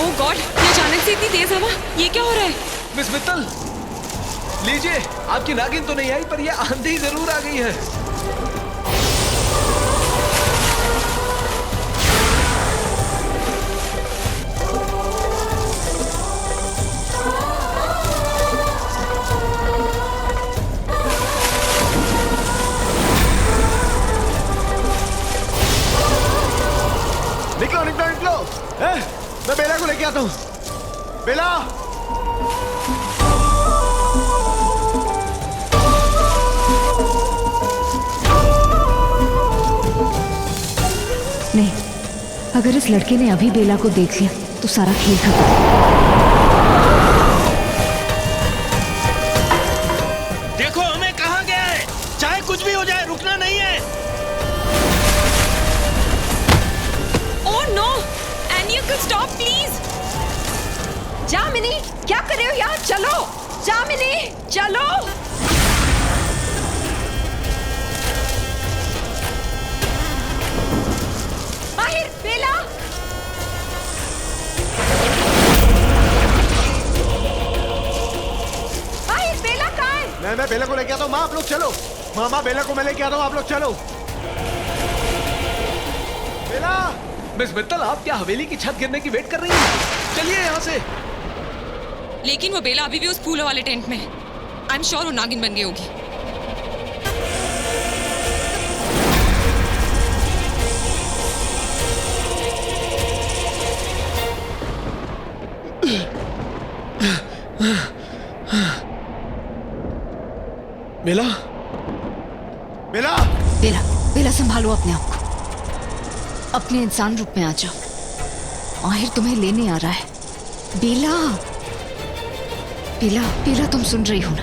ओह God, ये अचानक से इतनी तेज हवा, ये क्या हो रहा है? मिस मित्तल, लीजिए, आपकी नागिन तो नहीं आई पर ये आंधी जरूर आ गई है। निकलो निकलो निकलो। मैं बेला को लेके आता हूँ। बेला, नहीं, अगर इस लड़के ने अभी बेला को देख लिया तो सारा खेल खत्म। देखो हमें कहाँ गया है, चाहे कुछ भी हो जाए रुकना नहीं है। ओह नो, एनी अंकल स्टॉप प्लीज। जामिनी, क्या कर रहे हो यार? चलो जामिनी, चलो। माहिर, बेला। माहिर, बेला कहाँ है? मैं बेला को लेके आता हूँ। माँ आप लोग चलो। मामा बेला को मैं लेके आता हूँ, आप लोग चलो। बेला, मिस मित्तल, आप क्या हवेली की छत गिरने की वेट कर रही हैं? चलिए यहाँ से। लेकिन वो बेला अभी भी उस फूलों वाले टेंट में है। आई एम श्योर वो नागिन बन गई होगी। बेला, बेला, बेला, बेला संभालो अपने आप को। अपने इंसान रूप में आ जाओ। माहिर तुम्हें लेने आ रहा है। बेला, बेला, बेला, तुम सुन रही हो ना?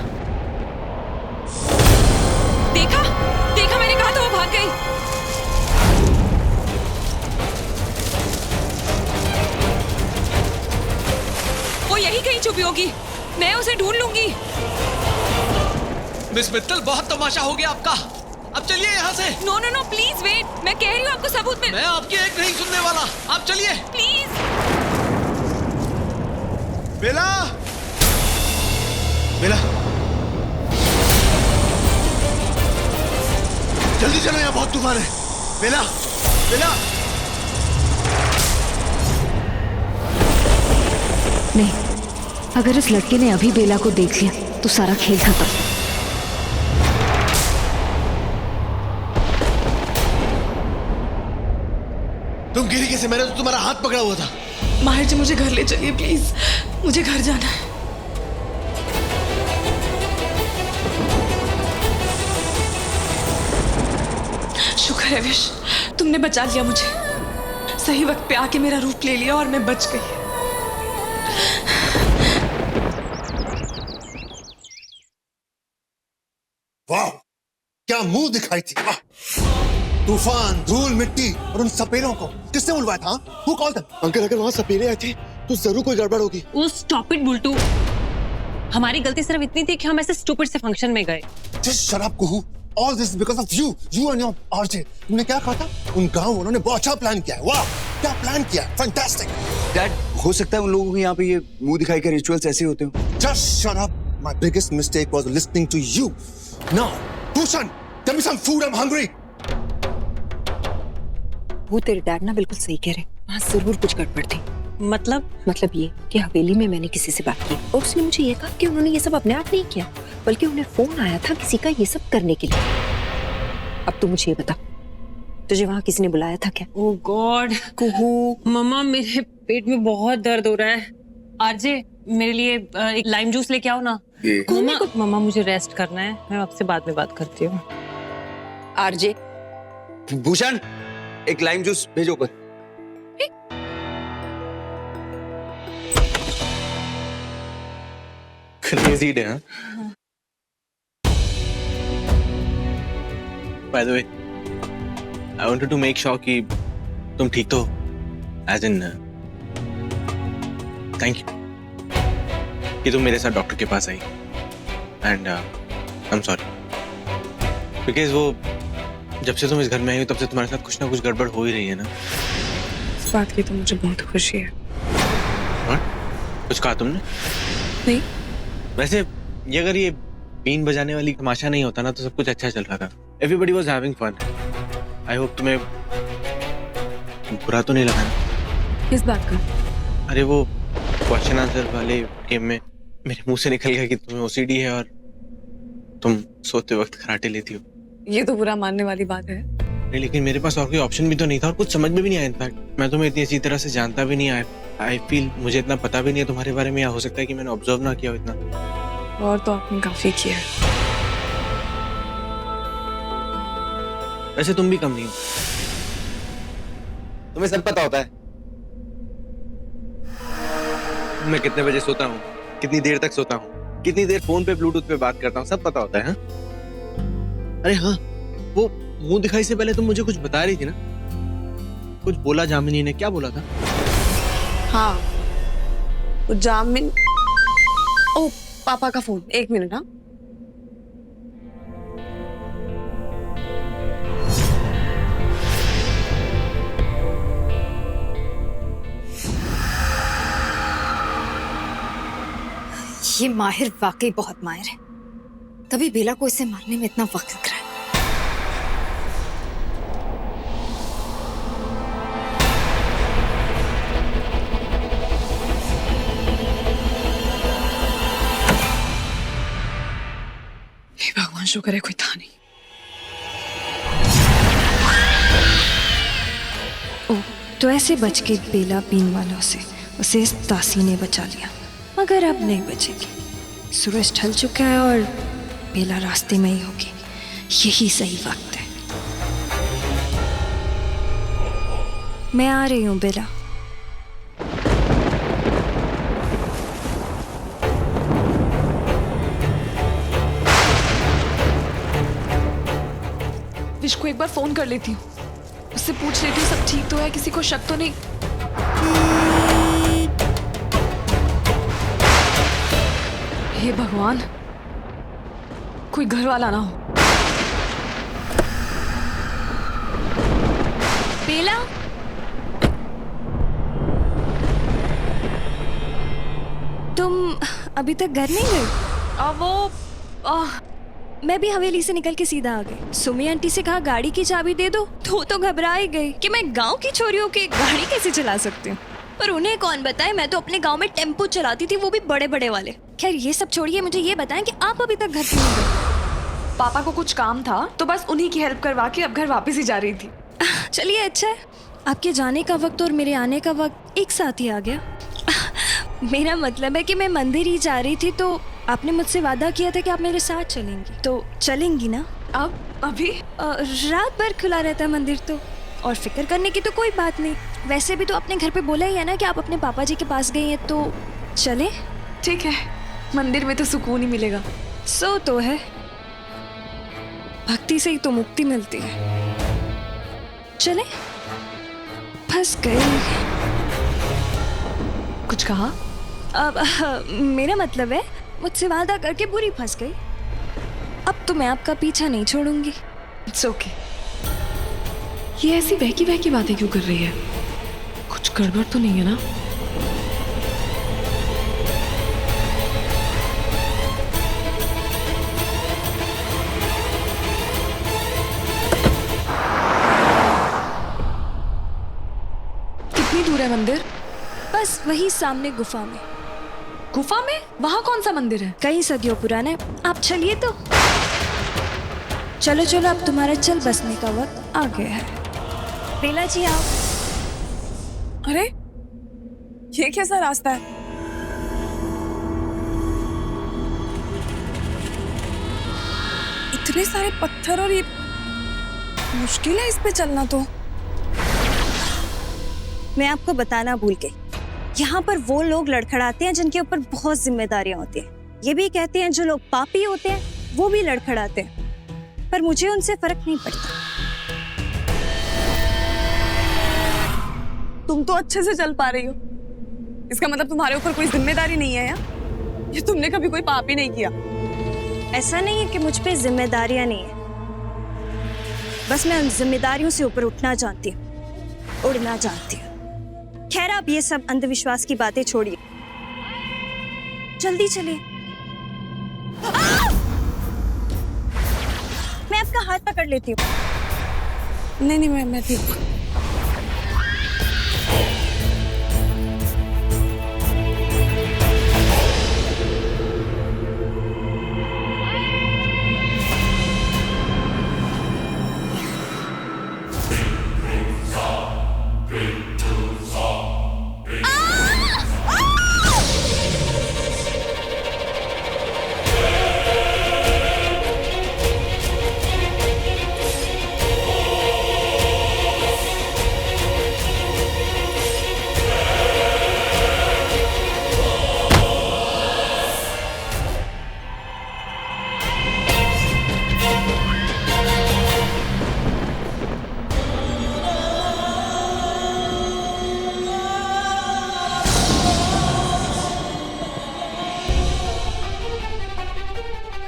देखा, देखा, मैंने कहा था वो भाग गई। वो यही कहीं छुपी होगी, मैं उसे ढूंढ लूंगी। मिस मित्तल, बहुत तमाशा हो गया आपका। अब चलिए यहाँ से। No no no, please wait, मैं कह रही हूँ आपको सबूत मिल। मैं आपकी एक नहीं सुनने वाला, आप चलिए। प्लीज। बेला, बेला, जल्दी चलो, यहाँ बहुत तूफान है। बेला, बेला। नहीं, अगर इस लड़के ने अभी बेला को देख लिया तो सारा खेल खत्म। तुम गिरी कैसे? मैंने तो तुम्हारा हाथ पकड़ा हुआ था। माहिर जी, मुझे घर ले चलिए प्लीज, मुझे घर जाना है। शुक्र है विश, तुमने बचा लिया मुझे। सही वक्त पे आके मेरा रूप ले लिया और मैं बच गई। वाह, क्या मुंह दिखाई थी। वाह, तूफान, धूल, मिट्टी और उन सपेरों को किसने बुलवाया था? Who called them? अंकल, अगर वहाँ सपेरे आए थे तो जरूर कोई गड़बड़ होगी। Stop it Bultu. हमारी गलती सिर्फ इतनी थी कि हम ऐसे स्टूपिड से फंक्शन में गए। Just shut up, Kuhu. All this because of you and your RJ। तुमने क्या कहा था? उन गाँव वालों ने बहुत अच्छा प्लान किया है। वाह, क्या प्लान किया है? Fantastic। डैड, हो सकता है उन लोगों के यहाँ पे ये मुंह दिखाई के रिचुअल्स ऐसे होते हो। Just shut up। My biggest mistake was listening to you। Now, Bhushan, give me some food, I'm hungry। वो तेरे डैड ना बिल्कुल सही कह रहे, वहाँ जरूर कुछ गड़बड़ थी। मतलब ये कि हवेली में मैंने किसी से बात की और उसने मुझे ये कहा कि उन्होंने ये सब अपने आप नहीं किया, बल्कि उन्हें फोन आया था किसी का ये सब करने के लिए। अब तू मुझे ये बता, तुझे वहाँ किसी ने बुलाया था क्या? ओह गॉड, कुहू, मम्मा मेरे पेट में बहुत दर्द हो रहा है। आरजे, मेरे लिए एक लाइम जूस लेके आओ ना। मम्मा मुझे रेस्ट करना है, मैं आपसे बाद में बात करती हूँ। आरजे, भूषण, एक लाइम जूस भेजो पर। क्रेजी डे, हाँ? By the way, I wanted to make sure कि तुम ठीक तो, as in, thank you कि तुम मेरे साथ डॉक्टर के पास आई, and I'm sorry because वो जब से तुम इस घर में आई हो तब से तुम्हारे साथ कुछ ना कुछ गड़बड़ हो ही रही है ना। इस बात की तो मुझे बहुत खुशी है। कुछ कहा तुमने? नहीं। वैसे ये अगर ये बीन बजाने वाली तमाशा नहीं होता ना तो सब कुछ अच्छा चल रहा था। Everybody was having fun. I hope तुम्हें बुरा तो नहीं लगा ना? किस बात का? अरे वो क्वेश्चन आंसर वाले गेम में मेरे मुंह से निकल गया कि तुम्हें OCD है और तुम सोते वक्त खराटे लेती हो। ये तो बुरा मानने वाली बात है। नहीं, लेकिन मेरे पास और कोई ऑप्शन भी तो नहीं था और कुछ समझ में भी नहीं आया। इनफैक्ट मैं तुम्हें इतनी अच्छी तरह से जानता भी नहीं आया। आई फील मुझे इतना पता भी नहीं है तुम्हारे बारे में, या हो सकता है कि मैंने ऑब्जर्व ना किया हो इतना। और तो आपने काफी किया है। वैसे तुम भी कम नहीं हो। तुम्हें सब पता होता है। मैं कितने बजे सोता हूँ, कितनी देर तक सोता हूँ, कितनी देर फोन पे ब्लूटूथ पे बात करता हूँ, सब पता होता है। हाँ? अरे हाँ, वो मुंह दिखाई से पहले तुम मुझे कुछ बता रही थी ना? कुछ बोला जामिनी ने, क्या बोला था? हाँ, वो जामिन। ओ, पापा का फोन। 1 मिनट। हाँ, ये माहिर वाकई बहुत माहिर है, तभी बेला को इसे मारने में इतना वक्त लग रहा है। हे भगवान, शुक्र है कोई था नहीं। ओ, तो ऐसे बच के बेला पीन वालों से उसे इस तासी ने बचा लिया, मगर अब नहीं बचेगी। सूरज ढल चुका है और बेला रास्ते में ही होगी। यही सही वक्त है। मैं आ रही हूँ बेला। विश को एक बार फोन कर लेती हूँ, उससे पूछ लेती हूँ सब ठीक तो है, किसी को शक तो नहीं। हे भगवान, कोई घर वाला ना हो। बेला, तुम अभी तक घर नहीं गए? मैं भी हवेली से निकल के सीधा आ गई। सुमी आंटी से कहा गाड़ी की चाबी दे दो, तो घबरा ही गई कि मैं गांव की छोरी हूँ कि गाड़ी कैसे चला सकती हूँ। पर उन्हें कौन बताए, मैं तो अपने गांव में टेम्पो चलाती थी, वो भी बड़े बड़े वाले। खैर ये सब छोड़िए, मुझे ये बताएं कि आप अभी तक घर क्यों नहीं गए? पापा को कुछ काम था तो बस उन्हीं की हेल्प करवा के अब घर वापस ही जा रही थी। चलिए अच्छा है, आपके जाने का वक्त और मेरे आने का वक्त एक साथ ही आ गया। मेरा मतलब है कि मैं मंदिर ही जा रही थी, तो आपने मुझसे वादा किया था कि आप मेरे साथ चलेंगी, तो चलेंगी ना? अब अभी रात भर खुला रहता है मंदिर तो, और फिक्र करने की तो कोई बात नहीं। वैसे भी तो अपने घर पे बोला ही है ना कि आप अपने पापा जी के पास गई हैं, तो चले? ठीक है, मंदिर में तो सुकून ही मिलेगा। सो तो है, भक्ति से ही तो मुक्ति मिलती है। चले? फंस गई। कुछ कहा? अब मेरा मतलब है मुझसे वादा करके बुरी फंस गई। अब तो मैं आपका पीछा नहीं छोड़ूंगी। It's okay. ये ऐसी बहकी बहकी बातें क्यों कर रही है? कुछ गड़बड़ तो नहीं है ना? कितनी दूर है मंदिर? बस वही सामने गुफा में। गुफा में? वहाँ कौन सा मंदिर है? कई सदियों पुराना है। आप चलिए तो। चलो चलो, अब तुम्हारा चल बसने का वक्त आ गया है। बेला जी आओ। अरे ये कैसा रास्ता है? इतने सारे पत्थर और ये मुश्किल है इस पे चलना तो। मैं आपको बताना भूल गई, यहाँ पर वो लोग लड़खड़ाते हैं जिनके ऊपर बहुत जिम्मेदारियां होती हैं। ये भी कहते हैं जो लोग पापी होते हैं वो भी लड़खड़ाते हैं, पर मुझे उनसे फर्क नहीं पड़ता। तुम तो अच्छे से चल पा रही हो, इसका मतलब तुम्हारे ऊपर कोई जिम्मेदारी नहीं है या? ये तुमने कभी कोई पाप ही नहीं किया। ऐसा नहीं है कि मुझ पे जिम्मेदारियां नहीं है, बस मैं उन जिम्मेदारियों से ऊपर उठना जानती हूँ, उड़ना जानती हूँ। खैर आप ये सब अंधविश्वास की बातें छोड़िए, जल्दी चलिए। मैं आपका हाथ पकड़ लेती हूँ। नहीं नहीं, मैं ठीक हूँ।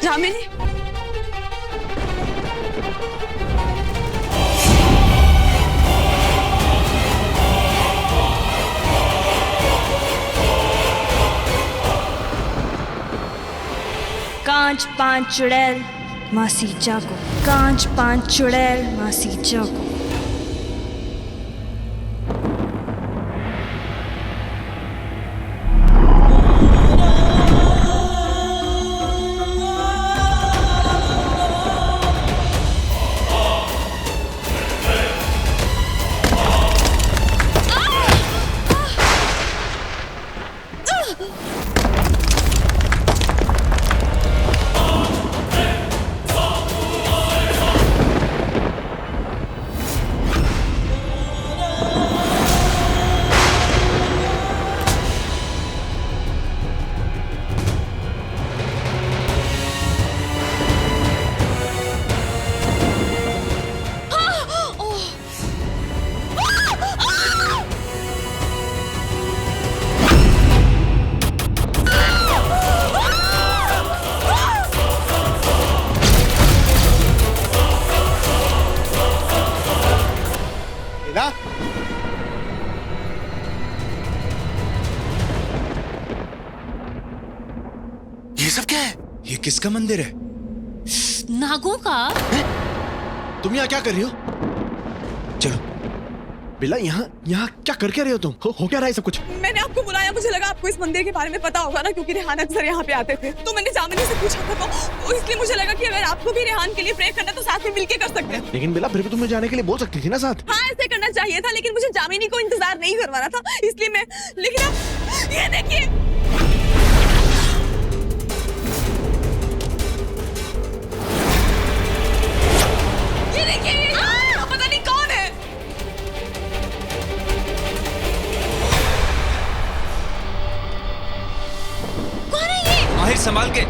जामिनी, कांच पांच चुड़ैल मासी जागो, कांच पांच चुड़ैल मासी जागो। बेला, ये सब क्या है? ये किसका मंदिर है? नागों का? तुम यहाँ क्या कर रही हो? चलो बेला, यहाँ क्या कर क्या रहे हो तुम? हो क्या रहा है सब कुछ? मैंने आपको बुलाया, मुझे लगा आपको इस मंदिर के बारे में पता होगा ना, क्योंकि रेहान अक्सर यहाँ पे आते थे। तो मैंने जामिनी से पूछा था, तो इसलिए मुझे लगा कि अगर आपको भी रेहान के लिए प्रे करना है तो साथ में मिलके कर सकते हैं। लेकिन बेला, फिर भी तुम्हें जाने के लिए बोल सकती थी ना साथ। हाँ, ऐसे करना चाहिए था, लेकिन मुझे जामिनी को इंतजार नहीं करवाना था, इसलिए मैं। लेकिन अब ये देखिए, पता नहीं कौन है। कौन है ये? माहिर, संभाल के।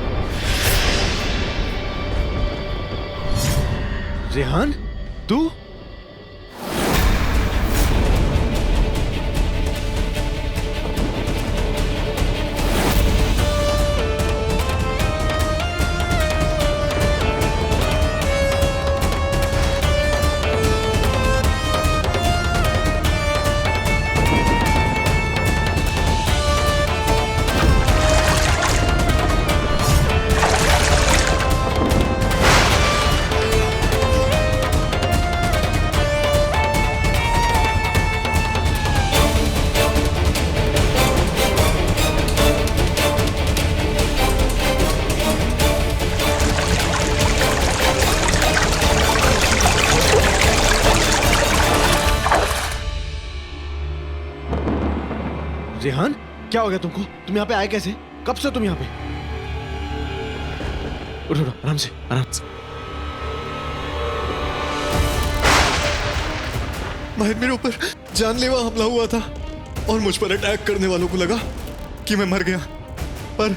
रेहान, तू? रेहान, क्या हो गया तुमको? तुम यहाँ पे आए कैसे? कब से तुम यहाँ पे? उठो उठो, आराम से आराम से। माहिर, मेरे ऊपर जानलेवा हमला हुआ था और मुझ पर अटैक करने वालों को लगा कि मैं मर गया, पर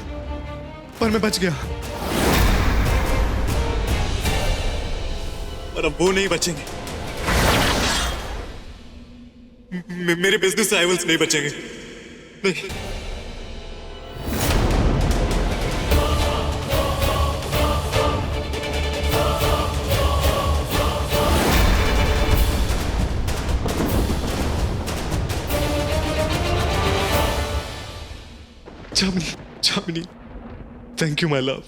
मैं बच गया। और अब वो नहीं बचेंगे, मेरे बिजनेस राइवल्स नहीं बचेंगे। नहीं। Jamini, Jamini, thank you my love,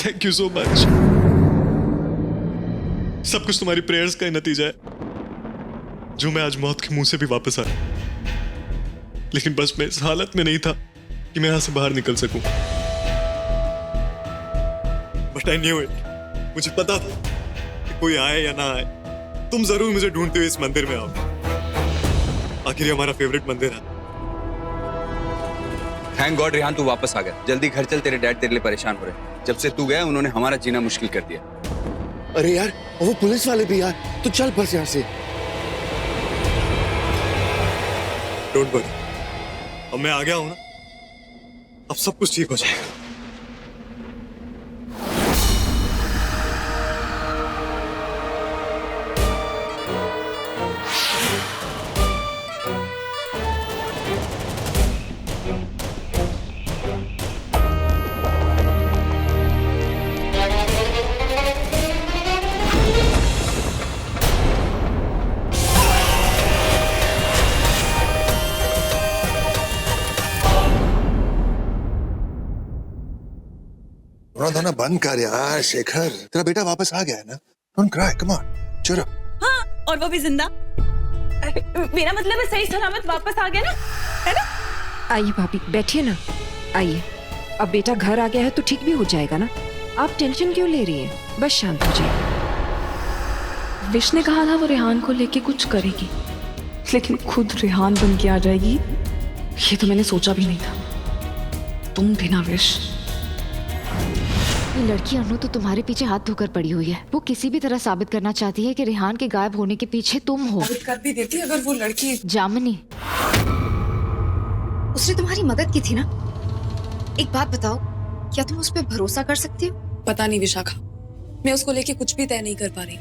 thank you so much. सब कुछ तुम्हारी प्रेयर्स का ही नतीजा है जो मैं आज मौत के मुंह से भी वापस आया। लेकिन बस मैं इस हालत में नहीं था कि मैं यहां से बाहर निकल सकूं। बट आई न्यू इट, मुझे पता था कि कोई आए या ना आए, तुम जरूर मुझे ढूंढते हुए इस मंदिर में आओगे। आखिर ये हमारा फेवरेट मंदिर है। थैंक गॉड रेहान तू वापस आ गया। जल्दी घर चल, तेरे डैड तेरे लिए परेशान हो रहे हैं। जब से तू गया उन्होंने हमारा जीना मुश्किल कर दिया। अरे यार वो पुलिस वाले भी यार, तू चल बस यहाँ से। डोंट वरी, अब मैं आ गया हूं ना, अब सब कुछ ठीक हो जाएगा। रोना धोना बंद कर यार शेखर, तेरा बेटा वापस आ गया है ना। डोंट क्राई, कम ऑन, चुप। हाँ, और वो भी जिंदा। मेरा मतलब है सही सलामत वापस आ गया ना, है ना? आइए भाभी बैठिए ना, आइए। अब बेटा घर आ गया है तो ठीक भी हो जाएगा ना। आप टेंशन क्यों ले रही हैं? बस शांत हो जाइए। विश ने कहा था वो रेहान को लेके कुछ करेगी, लेकिन खुद रेहान बन के आ जाएगी, ये तो मैंने सोचा भी नहीं था। तुम भी ना विश। ये लड़की अनु तो तुम्हारे पीछे हाथ धोकर पड़ी हुई है। वो किसी भी तरह साबित करना चाहती है कि रेहान के गायब होने के पीछे तुम हो। साबित कर भी देती अगर वो लड़की। जामिनी, उसने तुम्हारी मदद की थी ना। एक बात बताओ, क्या तुम उस पर भरोसा कर सकती हो? पता नहीं विशाखा, मैं उसको लेके कुछ भी तय नहीं कर पा रही,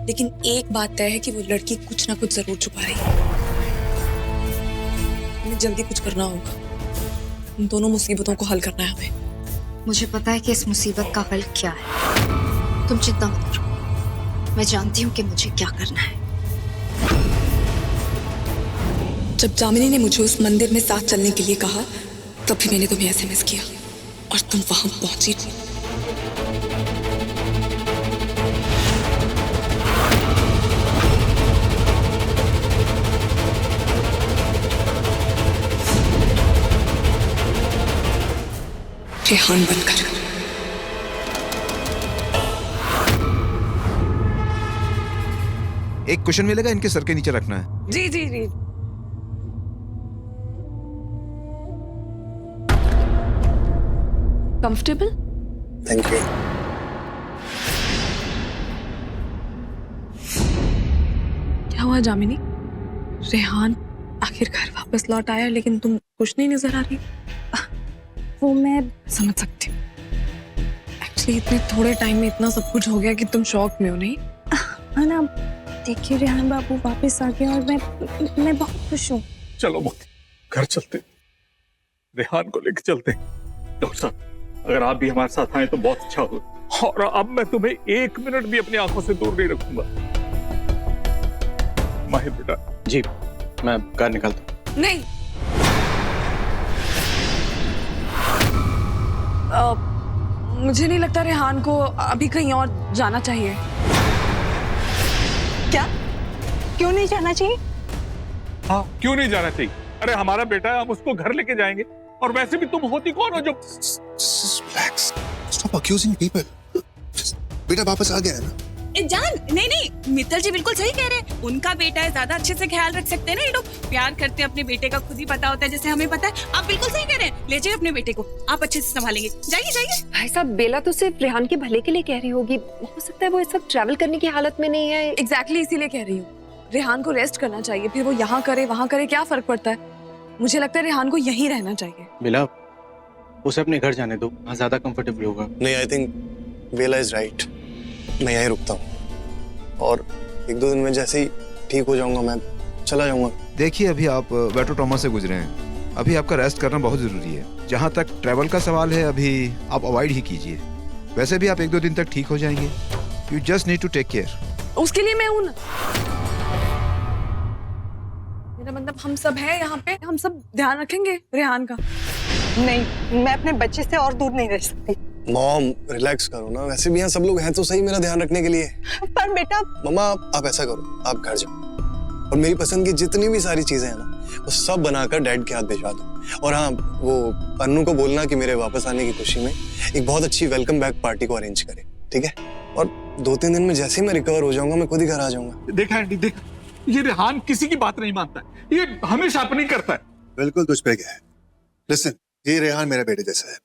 लेकिन एक बात तय है कि वो लड़की कुछ ना कुछ जरूर छुपा रही है। हमें जल्दी कुछ करना होगा। इन दोनों मुसीबतों को हल करना है हमें। मुझे पता है कि इस मुसीबत का हल क्या है। तुम चिंता मत करो, मैं जानती हूँ कि मुझे क्या करना है। जब जामिनी ने मुझे उस मंदिर में साथ चलने के लिए कहा, तभी मैंने तुम्हें एसएमएस किया और तुम वहां पहुंची। रेहान बनकर। एक क्वेश्चन मिलेगा, इनके सर के नीचे रखना है। जी जी जी। कंफर्टेबल? Thank you. क्या हुआ जामिनी? रेहान आखिर घर वापस लौट आया, लेकिन तुम खुश नहीं नजर आ रही। वो मैं समझ सकती हूँ। एक्चुअली इतने थोड़े टाइम में इतना सब कुछ हो गया कि तुम शॉक में हो, नहीं? है ना। देखिए रेहान बाबू वापस आ गए और मैं बहुत खुश हूँ। चलो मोती, घर चलते, रेहान को लेकर चलते। डॉक्टर साहब, अगर आप भी हमारे साथ आए तो बहुत अच्छा होगा। और अब मैं तुम्हें एक मिनट भी अपनी आंखों से दूर नहीं रखूंगा। माहिर बेटा। जी, मैं कार निकालता हूँ। नहीं, मुझे नहीं लगता रेहान को अभी कहीं और जाना चाहिए। क्या? क्यों नहीं जाना चाहिए? हाँ, क्यों नहीं जाना चाहिए? अरे हमारा बेटा है, हम उसको घर लेके जाएंगे। और वैसे भी तुम होती कौन हो जो। Relax. Stop accusing people. बेटा वापस आ गया है ना। जान, नहीं नहीं, मित्तल जी बिल्कुल सही कह रहे हैं। उनका बेटा है, ज्यादा अच्छे से ख्याल रख सकते हैं ना। ये लोग प्यार करते हैं, अपने बेटे का खुद ही पता होता है, जैसे हमें पता है। आप बिल्कुल सही कह रहे हैं। ले जाइए अपने बेटे को, आप अच्छे से संभालेंगे। जाइए जाइए। भाई साहब, बेला तो सिर्फ रेहान के भले के लिए कह रही होगी। हो सकता है वो इस वक्त ट्रैवल करने की हालत में नहीं है। एग्जैक्टली इसीलिए कह रही हूँ। रेहान को रेस्ट करना चाहिए, फिर वो यहाँ करे वहाँ करे, क्या फर्क पड़ता है? मुझे लगता है रेहान को यहीं रहना चाहिए। बिला, उसे अपने घर जाने दो, वहाँ ज्यादा कंफर्टेबल होगा। नहीं, I think Bela is right. मैं यहीं रुकता हूँ और एक दो दिन में जैसे ही ठीक हो जाऊंगा मैं चला जाऊंगा। देखिए, अभी आप वेटो ट्रॉमा से गुजरे हैं, अभी आपका रेस्ट करना बहुत जरूरी है। जहाँ तक ट्रैवल का सवाल है, अभी आप अवॉइड ही कीजिए। वैसे भी आप एक दो दिन तक ठीक हो जाएंगे। You just need to take care. उसके लिए मैं हूं ना। मेरा मतलब हम सब हैं यहाँ पे, हम सब ध्यान रखेंगे रेहान का। नहीं, मैं अपने बच्चे से और दूर नहीं रह सकती। मॉम रिलैक्स करो ना, वैसे भी यहाँ सब लोग हैं तो सही मेरा ध्यान रखने के लिए। पर बेटा मम्मा आप ऐसा करो, आप घर जाओ और मेरी पसंद की जितनी भी सारी चीजें हैं ना वो सब बनाकर डैड के हाथ भिजवा दो। और हाँ, वो अन्नू को बोलना कि मेरे वापस आने की खुशी में एक बहुत अच्छी वेलकम बैक पार्टी को अरेंज करे, ठीक है? और 2-3 दिन में जैसे ही मैं रिकवर हो जाऊंगा मैं खुद ही घर आ जाऊंगा। देखा आंटी, देखा, ये रेहान किसी की बात नहीं मानता है, ये हमेशा अपनी करता है। बिल्कुल तुझ पे क्या है। लिसन, ये रेहान मेरा बेटे जैसा है।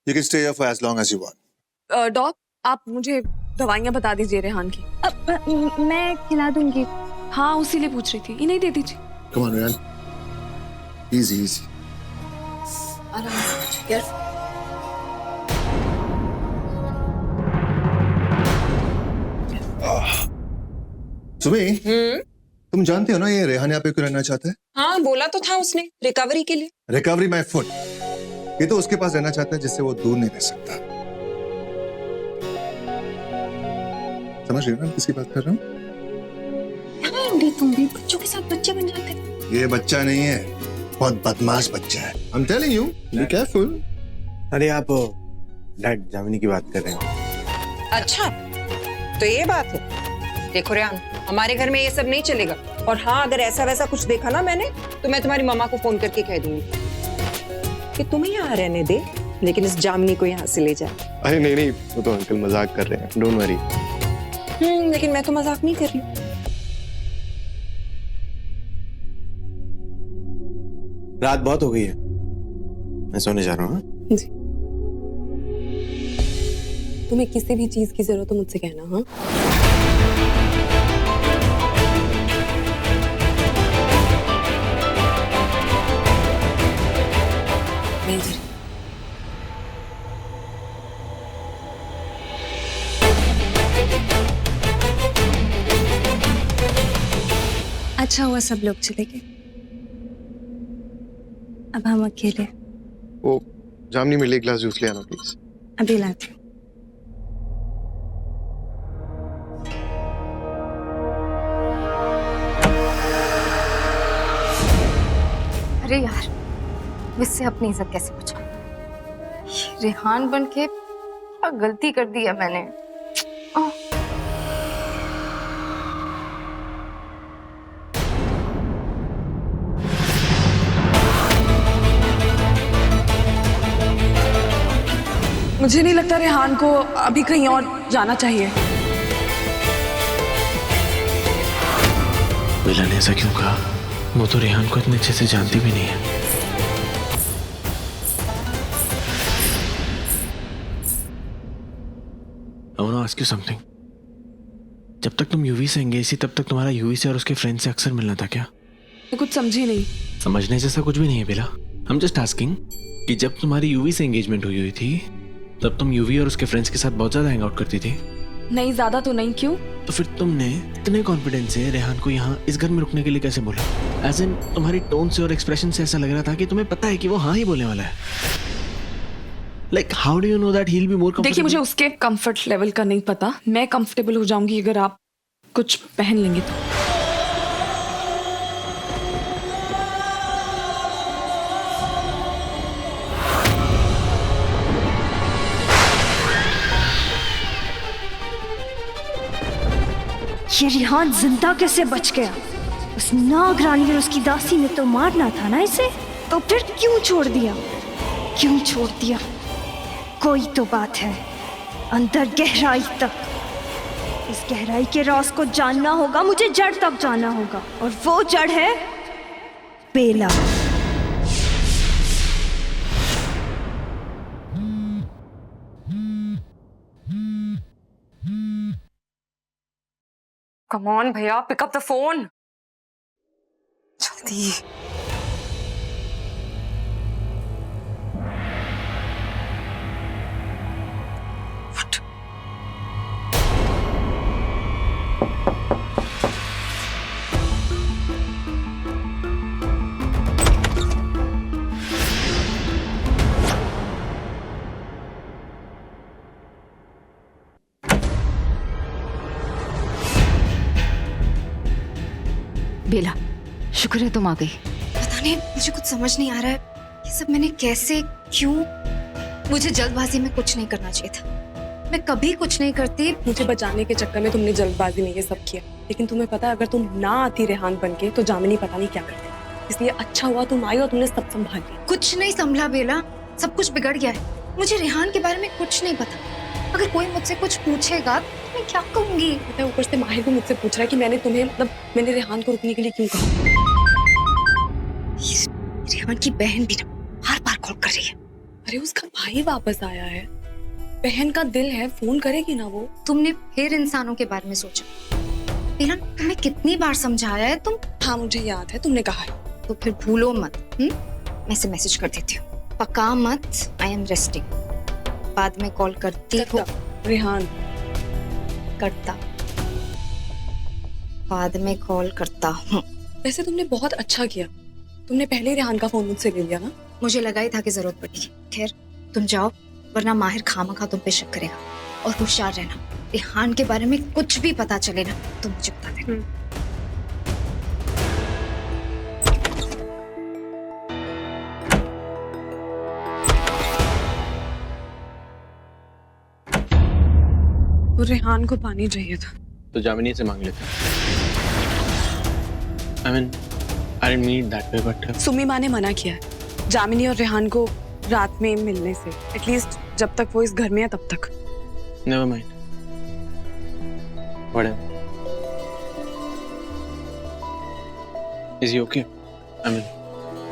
You can stay here for as long as you want. Doc, आप मुझे दवाइयाँ बता दीजिए रेहान की। मैं खिला दूंगी। हाँ, उसी लिए पूछ रही थी, इन्हें दे दीजिए। Come on, Rehan. Easy, easy. सुबह तुम जानते हो ना ये रेहान यहाँ पे क्यों रहना चाहता है? हाँ, बोला तो था उसने, रिकवरी के लिए। Recovery my foot. ये तो उसके पास रहना चाहता है जिससे वो दूर नहीं रह सकता। समझ रही हो ना किसकी बात कर रहा हूँ? तुम भी बच्चों के साथ बच्चे बन जाते हो। ये बच्चा नहीं है, बहुत बदमाश बच्चा है। I'm telling you, be careful. अरे आप डैड जामिनी की बात कर रहे हैं? अच्छा, तो ये बात है। देखो रेहान, हमारे घर में ये सब नहीं चलेगा। और हाँ, अगर ऐसा वैसा कुछ देखा ना मैंने, तो मैं तुम्हारी मम्मा को फोन करके कह दूंगी कि तुम्हें यहाँ रहने दे, लेकिन इस जामिनी को यहाँ से ले जाए। अरे नहीं नहीं, वो तो अंकल मजाक कर रहे हैं, डोंट वरी। लेकिन मैं तो मजाक नहीं कर रही। रात बहुत हो गई है, मैं सोने जा रहा हूँ। जी। तुम्हें किसी भी चीज की जरूरत हो मुझसे कहना। हाँ, मैं इधर। अच्छा हुआ सब लोग चले गए, अब हम अकेले। वो जामनी मेरे लिए एक ग्लास जूस ले आना प्लीज। अभी लाती हूँ। अरे यार, इससे अपनी इज्जत कैसे बचाऊं? रेहान बन के क्या गलती कर दी है मैंने। मुझे नहीं लगता रेहान को अभी कहीं और जाना चाहिए। बेला ने ऐसा क्यों कहा? वो तो रेहान को इतने अच्छे से जानती भी नहीं है। I want to ask you something. जब तक तुम यूवी से एंगेज थी तब तक तुम्हारा यूवी से और उसके फ्रेंड से अक्सर मिलना था क्या? मैं कुछ समझी नहीं। समझने जैसा कुछ भी नहीं है बेला। I'm just asking कि जब तुम्हारी यूवी से एंगेजमेंट हुई थी तब तुम यूवी और उसके फ्रेंड्स के साथ बहुत ज्यादा हैंग आउट करती थी। नहीं, ज्यादा तो नहीं। क्यों? तो फिर तुमने इतने कॉन्फिडेंस से रेहान को यहाँ इस घर में रुकने के लिए कैसे बोला? एज इन तुम्हारी टोन से और एक्सप्रेशन से ऐसा लग रहा था कि तुम्हें पता है कि वो हाँ ही बोलने वाला है। Like, how do you know that he'll be more comfortable? देखिए, मुझे उसके कंफर्ट लेवल का नहीं पता। मैं कंफर्टेबल हो जाऊंगी अगर आप कुछ पहन लेंगे तो। ये रेहान जिंदा कैसे बच गया? उस नाग रानी और उसकी दासी ने तो मारना था ना इसे, तो फिर क्यों छोड़ दिया? क्यों छोड़ दिया? कोई तो बात है अंदर गहराई तक। इस गहराई के राज को जानना होगा, मुझे जड़ तक जाना होगा, और वो जड़ है बेला। कम ऑन भैया, पिक अप द फोन जल्दी। बेला, शुक्र है तुम आ गई। पता नहीं, मुझे कुछ समझ नहीं आ रहा है। ये सब मैंने कैसे, क्यों? मुझे जल्दबाजी में कुछ नहीं करना चाहिए था। मैं कभी कुछ नहीं करती। मुझे बचाने के चक्कर में तुमने जल्दबाजी में ये सब किया, लेकिन तुम्हें पता है अगर तुम ना आती रेहान बनके तो जामिनी पता नहीं क्या करती। इसलिए अच्छा हुआ तुम आई और तुमने सब संभाल लिया। कुछ नहीं संभला बेला, सब कुछ बिगड़ गया है। मुझे रेहान के बारे में कुछ नहीं पता। अगर कोई मुझसे कुछ पूछेगा तो मैं क्या कहूंगी? पता है ऊपर से माहिर भी मुझसे पूछ रहा है कि मैंने रेहान को रुकने के लिए क्यों कहा। रेहान की बहन भी ना हर बार कॉल कर रही है। अरे उसका भाई वापस आया है, बहन का दिल है, फोन करेगी ना वो। तुमने फिर इंसानों के बारे में सोचा? बेला तुम्हें कितनी बार समझाया है तुम? हाँ मुझे याद है, तुमने कहा है। तो फिर भूलो मत। मैं से मैसेज कर देती हूँ। पका मत, आई एम रेस्टिंग। बाद में कॉल करती हो। रेहान करता, बाद में कॉल करता हूँ। वैसे तुमने बहुत अच्छा किया, तुमने पहले ही रेहान का फोन मुझसे ले लिया ना। मुझे लगा ही था कि जरूरत पड़ेगी। खैर तुम जाओ, वरना माहिर खामखा तुम पे शक करेगा। और होशियार रहना, रेहान के बारे में कुछ भी पता चले ना तो मुझे बता देना। वो रेहान को पानी चाहिए था तो जामिनी से मांग लेते। I mean, I didn't mean that way, but Sumi माँ ने मना किया है जामिनी और रेहान को रात में मिलने से, एटलीस्ट जब तक वो इस घर में है तब तक। never mind. Whatever. Is he okay? I mean,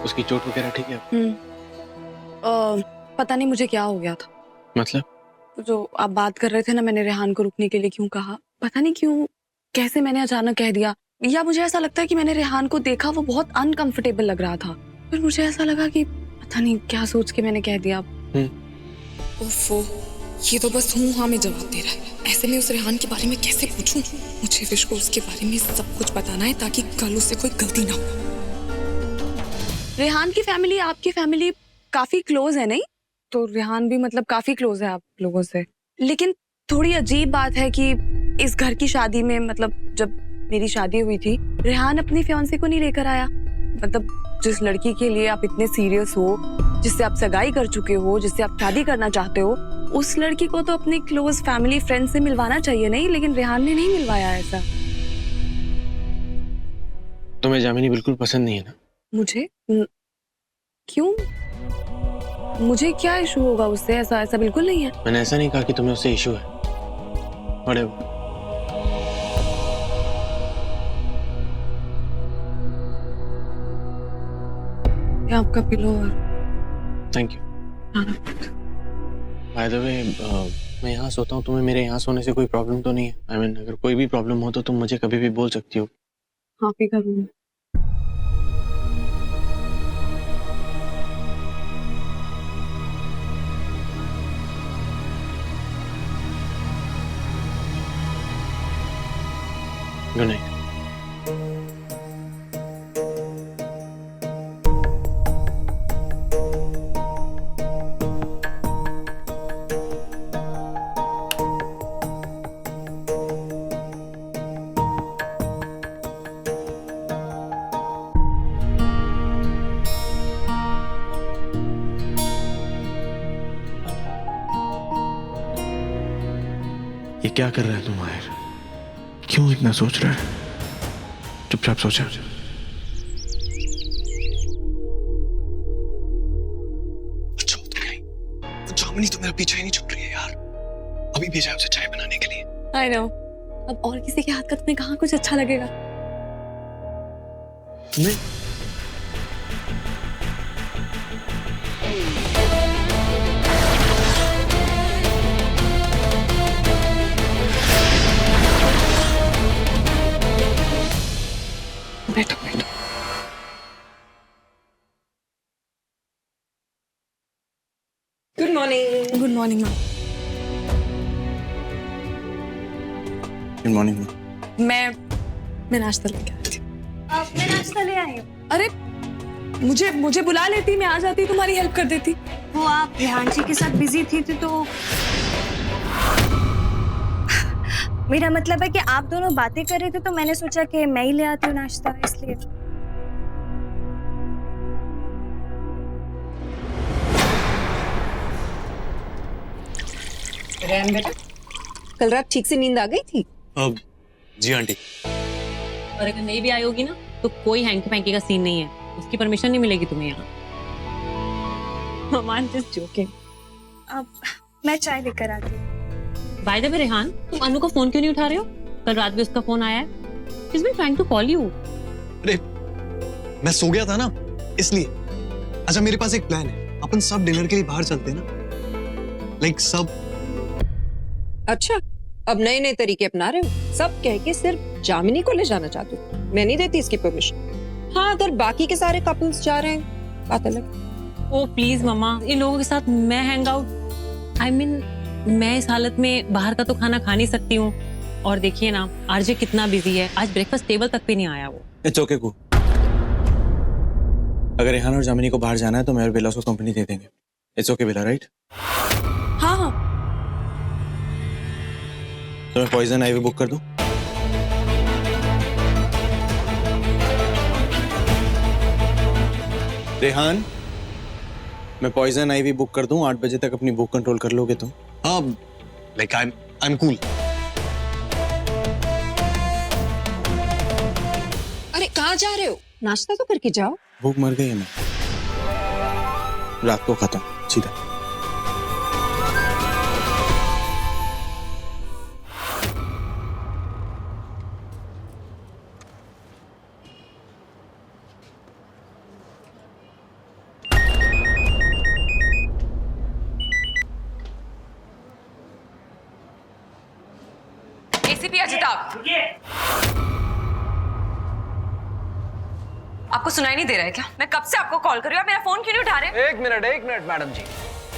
उसकी चोट वगैरह ठीक है? पता नहीं मुझे क्या हो गया था। मतलब? जो आप बात कर रहे थे ना, मैंने रेहान को रुकने के लिए क्यों कहा, पता नहीं क्यों, कैसे मैंने अचानक कह दिया। या मुझे ऐसा लगता है कि मैंने रेहान को देखा, वो बहुत अनकंफर्टेबल लग रहा था, फिर मुझे ऐसा लगा कि पता नहीं क्या सोच के मैंने कह दिया। ओफो, ये तो बस हूँ हाँ में जवाब दे रहा है। ऐसे में उस रेहान के बारे में कैसे पूछूं? मुझे विश को उसके बारे में सब कुछ बताना है ताकि कल उससे कोई गलती ना हो। रेहान की फैमिली आपकी फैमिली काफी क्लोज है नहीं? तो रेहान भी मतलब काफी क्लोज है आप लोगों से। लेकिन थोड़ी अजीब बात है कि इस घर की शादी में, मतलब जब मेरी शादी हुई थी, रेहान अपनी फियांसे को नहीं लेकर आया। मतलब जिस लड़की के लिए आप इतने सीरियस हो, जिससे आप सगाई कर चुके हो, जिससे आप शादी करना चाहते हो, उस लड़की को तो अपनी क्लोज फैमिली फ्रेंड से मिलवाना चाहिए नहीं? लेकिन रेहान ने नहीं मिलवाया ऐसा। तुम्हें जामिनी बिल्कुल पसंद नहीं है ना? मुझे क्यों? मुझे क्या इशू होगा उससे? ऐसा बिल्कुल नहीं है। मैंने ऐसा नहीं कहा कि तुम्हें उससे इशू है। Whatever. ये आपका पिलो और thank you. By the way, मैं यहाँ सोता हूँ, तुम्हें मेरे यहाँ सोने से कोई प्रॉब्लम तो नहीं है? I mean, अगर कोई भी प्रॉब्लम हो तो तुम मुझे कभी भी बोल सकती हो। हाँ भी करूँगी। Good night. ये क्या कर रहा है तू माहिर? क्यों इतना सोच रहा है? चुपचाप सोचा। जामिनी तो मेरा पीछा ही नहीं छूट रही है यार। अभी भेजा है उसे चाय बनाने के लिए। I know. अब और किसी के हाथ का तुम्हें कहाँ कुछ अच्छा लगेगा? नहीं, बैठो बैठो। Good morning. Good morning ma'am. Good morning. मैं नाश्ता लेके आई थी। मैं नाश्ता ले आई हूँ। अरे मुझे बुला लेती, मैं आ जाती, तुम्हारी हेल्प कर देती। वो आप रेहान जी के साथ बिजी थी तो मेरा मतलब है कि आप दोनों बातें कर रहे थे तो मैंने सोचा कि मैं ही ले आती हूँ नाश्ता, इसलिए। रैम बेटा, कल रात ठीक से नींद आ गई थी? अब जी आंटी। और अगर नहीं भी आई होगी ना तो कोई हैंकी पैंकी का सीन नहीं है, उसकी परमिशन नहीं मिलेगी तुम्हें यहाँ। मम्मा जस्ट जोकिंग। अब मैं चाय लेकर आती हूँ। बाय द वे रेहान, तुम अनु का फोन क्यों नहीं उठा रहे हो? कल रात भी उसका फोन आया है। She's been trying to call you. अरे मैं सो गया था ना इसलिए। अच्छा मेरे पास एक प्लान है, अपन सब डिनर के लिए बाहर चलते हैं ना, लाइक सब। अच्छा, अब नए नए तरीके अपना रहे हो। सब कह के सिर्फ जामिनी को ले जाना चाहते हो। मैं नहीं देती इसकी परमिशन। हाँ, अगर बाकी के सारे कपल्स जा रहे हैं बात अलग। ओ प्लीज मम्मा, इन लोगों के साथ मैं हैंग आउट, आई मीन मैं इस हालत में बाहर का तो खाना खा नहीं सकती हूँ। और देखिए ना आरजे कितना बिजी है, आज ब्रेकफास्ट टेबल तक भी नहीं आया वो। इट्स ओके कू। अगर रेहान और जामिनी को बाहर जाना है तो मैं और बेला उसको कंपनी दे देंगे। It's okay Bela, right? हाँ हाँ, तो मैं पॉइजन आईवी बुक कर दूं? रेहान, मैं पॉइजन आईवी बुक कर दूं? 8 बजे तक अपनी भूख कंट्रोल कर लोगे तुम? हाँ, लाइक आई एम कूल। अरे कहाँ जा रहे हो? नाश्ता तो करके जाओ। भूख मर गई है, मैं रात को खाता हूं सीधा। एसीपी अजिताभ, आपको सुनाई नहीं दे रहा है क्या? मैं कब से आपको कॉल कर रही हूँ, आप मेरा फोन क्यों नहीं उठा रहे? एक मिनट मैडम जी,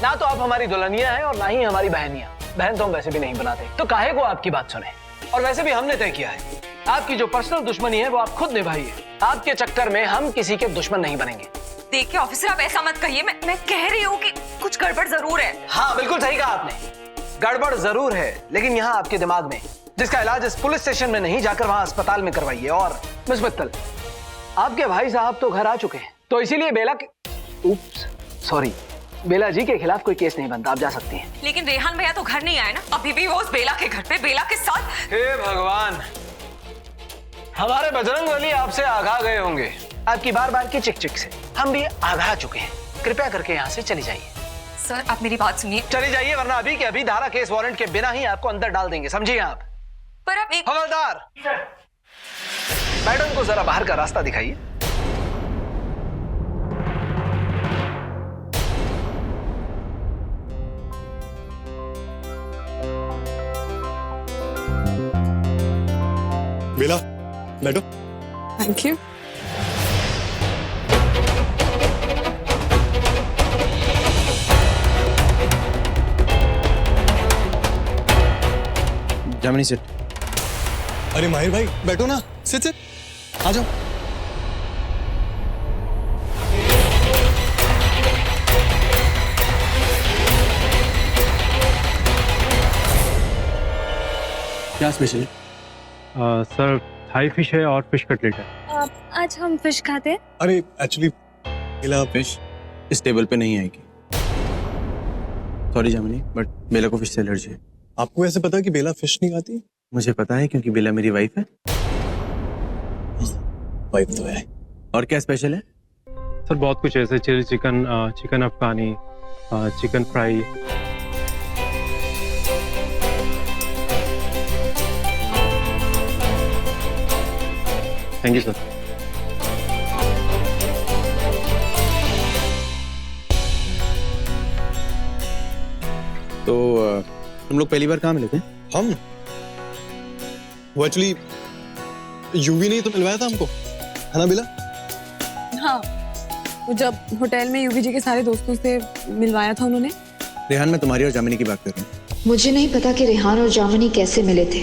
ना तो आप हमारी दुल्हनिया हैं और ना ही हमारी बहनियां। बहन तो हम वैसे भी नहीं बनाते, तो काहे को आपकी बात सुने। और वैसे भी हमने तय किया है, आपकी जो पर्सनल दुश्मनी है वो आप खुद निभाइए। आपके चक्कर में हम किसी के दुश्मन नहीं बनेंगे। देखिए ऑफिसर, आप ऐसा मत कहिए, मैं कह रही हूँ कि कुछ गड़बड़ जरूर है। हाँ बिल्कुल सही कहा आपने, गड़बड़ जरूर है, लेकिन यहाँ आपके दिमाग में, जिसका इलाज इस पुलिस स्टेशन में नहीं जाकर वहाँ अस्पताल में करवाइए। और मिस मित्तल, आपके भाई साहब तो घर आ चुके हैं, तो इसीलिए बेला जी के खिलाफ कोई केस नहीं बनता, आप जा सकती हैं। लेकिन रेहान भैया तो घर नहीं आए ना, अभी भी वो उस बेला के घर पे बेला के साथ। हे भगवान, हमारे बजरंगबली आपसे आगा गए होंगे, आपकी बार बार की चिक चिक से हम भी आगा चुके हैं। कृपया करके यहाँ से चली जाइए। सर आप मेरी बात सुनिए। चली जाइए, वरना अभी के अभी धारा केस वारंट के बिना ही आपको अंदर डाल देंगे, समझिए आप? पर आप एक हवलदार, मैडम को जरा बाहर का रास्ता दिखाइए। बेला, बैठो। Thank you. जामिनी सिट। अरे माहिर भाई बैठो ना, सिट आ जाओ। क्या स्पेशल है? सर थाई फिश है और फिश कटलेट है। आज हम फिश खाते हैं। अरे एक्चुअली बेला, फिश इस टेबल पे नहीं आएगी। सॉरी जामिनी, बट बेला को फिश से एलर्जी है। आपको ऐसे पता है कि बेला फिश नहीं खाती? मुझे पता है क्योंकि बेला मेरी वाइफ है। वाइफ तो है। और क्या स्पेशल है? सर बहुत कुछ है, जैसे chilli chicken, chicken Afghani, chicken fry. Thank you sir. तो तुम लोग पहली बार कहाँ मिले थे? हम वो एक्चुअली यूवी ने तो मिलवाया था हमको, है ना बेला? हाँ, वो जब होटल में यूवी जी के सारे दोस्तों से मिलवाया था उन्होंने। रेहान, मैं तुम्हारी और जामिनी की बात कर रहा हूँ। मुझे नहीं पता कि रेहान और जामिनी कैसे मिले थे,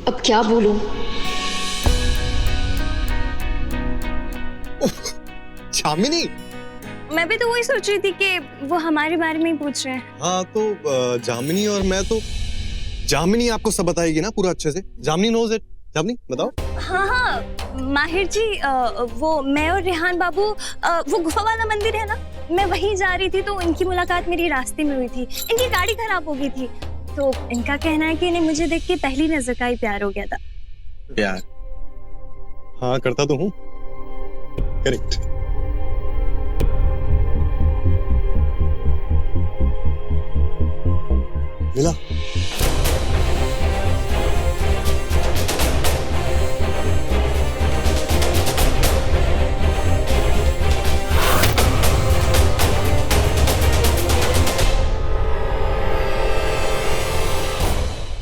अब क्या बोलूं? जामिनी? मैं भी तो वही सोच रही थी कि वो हमारे बारे में ही पूछ रहे हैं। हाँ तो जामिनी और मैं तो, जामिनी आपको सब बताएगी ना पूरा अच्छे से। जामिनी नोज इट। जामिनी बताओ। हाँ माहिर जी, वो मैं और रेहान बाबू, वो गुफा वाला मंदिर है ना, मैं वहीं जा रही थी तो इनकी मुलाकात मेरी रास्ते में हुई थी। इनकी गाड़ी खराब हो गई थी तो इनका कहना है कि इन्हें मुझे देख के पहली नजर का ही प्यार हो गया था। प्यार? हाँ करता तो हूँ, करेक्ट। मिला?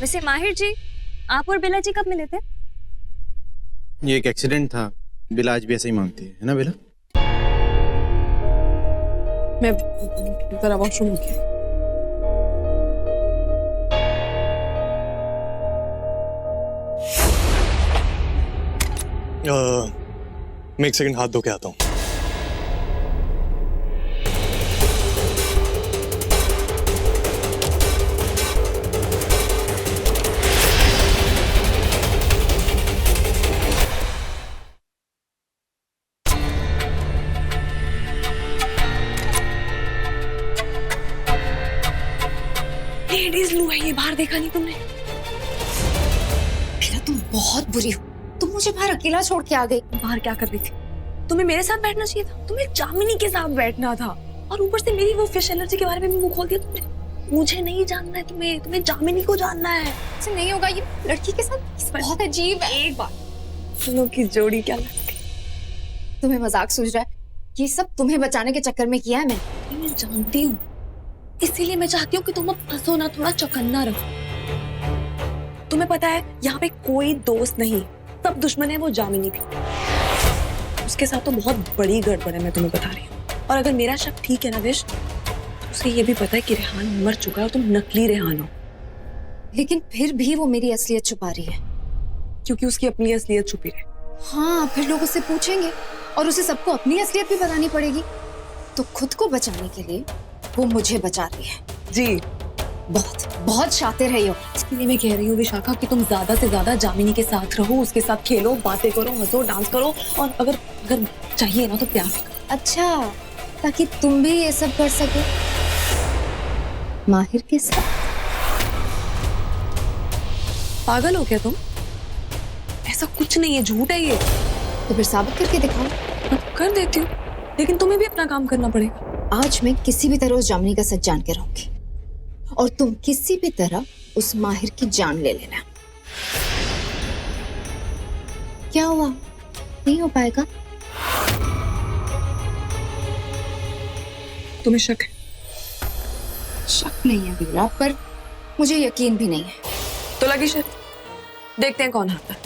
वैसे माहिर जी, आप और बेला जी कब मिले थे? ये एक एक्सीडेंट था। बिला आज भी ऐसे ही मांगती है ना बिला? मैं जरा वॉशरूम में गई। मैं एक सेकंड हाथ धो के आता हूँ। लेडीज लू है ये, बाहर देखा नहीं तुमने? बेला तुम बहुत बुरी हो, तुम मुझे बाहर अकेला छोड़ के आ गई। बाहर क्या कर रही थी? तुम्हें मेरे साथ बैठना चाहिए था, तुम्हें जामिनी के साथ बैठना था, और ऊपर से मेरी वो फिश एलर्जी के बारे में मुंह खोल दिया तुमने। मुझे नहीं जानना है तुम्हें, तुम्हें जामिनी को जानना है। ऐसे नहीं होगा, ये लड़की के साथ बहुत अजीब है। एक बार दोनों की जोड़ी क्या लगती? तुम्हें मजाक सूझ रहा है? ये सब तुम्हें बचाने के चक्कर में किया है मैंने। मैं जानती हूँ, इसीलिए मैं चाहती हूँ कि तुम अब फंसो ना, थोड़ा चौकन्ना रहो। तुम्हें पता है यहाँ पे कोई दोस्त नहीं, सब दुश्मन है, वो जामिनी भी। उसके साथ तो बहुत बड़ी गड़बड़ है, मैं तुम्हें बता रही हूँ। और अगर मेरा शक ठीक है ना विश, तो उसे ये भी पता है कि रेहान मर चुका है और तुम नकली रेहान हो। लेकिन फिर भी वो मेरी असलियत छुपा रही है। क्योंकि उसकी अपनी असलियत छुपी रहे। हाँ, फिर लोग उससे पूछेंगे और उसे सबको अपनी असलियत भी बतानी पड़ेगी। तो खुद को बचाने के लिए वो मुझे बचा रही है। जी बहुत बहुत शातिर है ये। इसलिए मैं कह रही हूँ विशाखा कि तुम ज्यादा से ज्यादा जामिनी के साथ रहो, उसके साथ खेलो, बातें करो, हंसो, डांस करो, और अगर चाहिए ना तो प्यार भी करो। अच्छा, ताकि तुम भी ये सब कर सको माहिर के साथ। पागल हो क्या तुम? ऐसा कुछ नहीं है, झूठ है ये। तो फिर साबित करके दिखाओ। कर देती हूँ, लेकिन तुम्हें भी अपना काम करना पड़ेगा। आज मैं किसी भी तरह उस जामिनी का सच जान के रहूंगी, और तुम किसी भी तरह उस माहिर की जान ले लेना। क्या हुआ? नहीं हो पाएगा? तुम्हें शक है? शक नहीं है बीरा, पर मुझे यकीन भी नहीं है। तो लगी शक, देखते हैं कौन हारता है।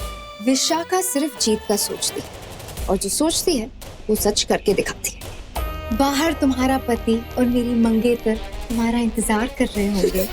विशाखा सिर्फ जीत का सोचती है, और जो सोचती है वो सच करके दिखाती है। बाहर तुम्हारा पति और मेरी मंगेतर तुम्हारा इंतजार कर रहे होंगे।